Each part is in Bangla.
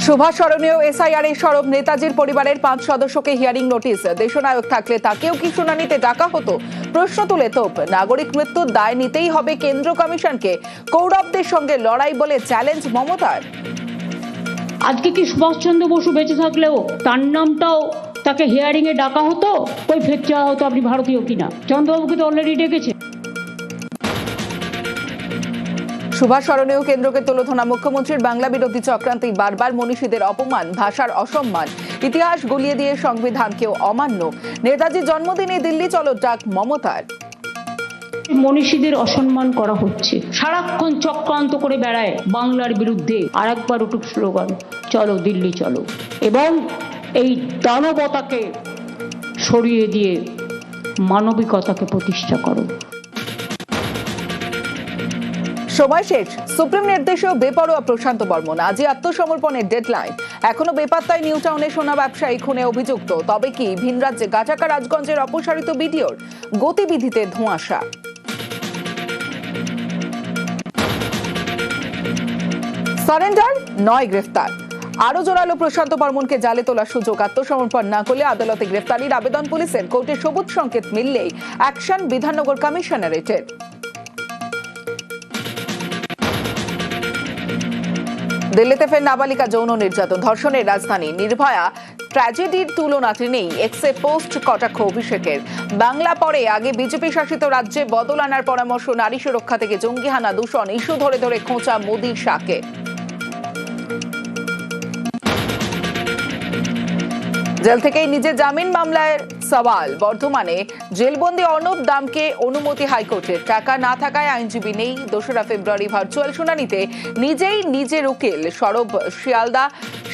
সুভাষ স্মরণীয় এসআইআর এর সরব নেতাজির পরিবারের 5 সদস্যকে হিয়ারিং নোটিশ। দেশনায়ক থাকলে তাকেও কি শুনানিতে ডাকা হতো? প্রশ্ন তুলে তোপ। নাগরিক মৃত্যুর দায় নিতেই হবে কেন্দ্র কমিশনকে। কৌরবদের সঙ্গে লড়াই বলে চ্যালেঞ্জ মমতার। আজকে কি সুভাষচন্দ্র বসু বেঁচে থাকলেও তার নামটাও তাকে হিয়ারিং এ ডাকা হতো, ওই ফেক চাওয়া হতো আপনি ভারতীয় কিনা। চন্দ্রবাবুকে তো অলরেডি ডেকেছে। সুভাষ স্মরণীয় কেন্দ্রকে তুলোধনা মুখ্যমন্ত্রীর বাংলা বিরোধী চক্রান্তে বারবার মনীষীদের অপমান, ভাষার অসম্মান, ইতিহাস গুলিয়ে দিয়ে সংবিধানকেও অমান্য। নেতাজির জন্মদিনে দিল্লি চলো ডাক মমতার। মনীষীদের অসম্মান করা হচ্ছে, সারাক্ষণ চক্রান্ত করে বেড়ায় বাংলার বিরুদ্ধে। আর একবার উঠুক স্লোগান, চলো দিল্লি চলো, এবং এই দানবতাকে সরিয়ে দিয়ে মানবিকতাকে প্রতিষ্ঠা করো। সময় শেষ। সুপ্রিম নির্দেশেও বেপরোয়া প্রশান্ত বর্মন। আজই আত্মসমর্পণের ডেডলাইন। এখনো বেপাত্তায় নিউ টাউনে সোনা ব্যবসায়ী খুনে অভিযুক্ত। তবে কি ভিন রাজ্যে গাটাকা রাজগঞ্জের অপসারিত বিডিওর গতিবিধিতে ধোঁয়াশা। সারেন্ডার নয় গ্রেফতার। আরো জোরালো প্রশান্ত বর্মনকে জালে তোলার সুযোগ। আত্মসমর্পণ না করলে আদালতে গ্রেফতারির আবেদন পুলিশের। কোর্টে সবুজ সংকেত মিললেই অ্যাকশন বিধাননগর কমিশনারেটের। দিল্লিতে ফের নাবালিকা যৌন নির্যাতন, ধর্ষণের রাজধানী। নির্ভয়া ট্র্যাজেডির তুলনা নেই এক্সে পোস্ট কটাক্ষ অভিষেকের। বাংলা পরে আগে বিজেপি শাসিত রাজ্যে বদল আনার পরামর্শ। নারী সুরক্ষা থেকে জঙ্গিহানা, দূষণ ইস্যু ধরে ধরে খোঁচা মোদির শাকে। জেল থেকেই নিজের জামিন মামলায় সওয়াল। বর্ধমানে জেলবন্দি অর্ণব দামকে অনুমতি হাইকোর্টের। টাকা না থাকায় আইনজীবী নেই। 2রা ফেব্রুয়ারি ভার্চুয়াল শুনানিতে নিজেই নিজের উকিল। সরব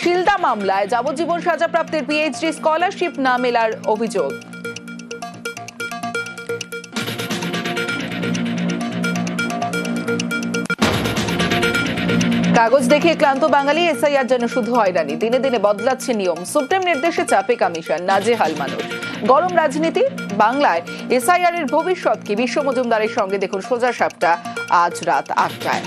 শিলদা মামলায় যাবজ্জীবন সাজাপ্রাপ্তের পিএইচডি স্কলারশিপ না মেলার অভিযোগ। কাগজ দেখে ক্লান্ত বাঙালি, এসআইআর যেন শুধু হয়রানি। দিনে দিনে বদলাচ্ছে নিয়ম। সুপ্রিম নির্দেশে চাপে কমিশন, নাজেহাল মানুষ। গরম রাজনীতি। বাংলায় এসআইআর এর ভবিষ্যৎ কি? বিশ্ব মজুমদারের সঙ্গে দেখুন সোজা সাপটা আজ রাত 8টায়।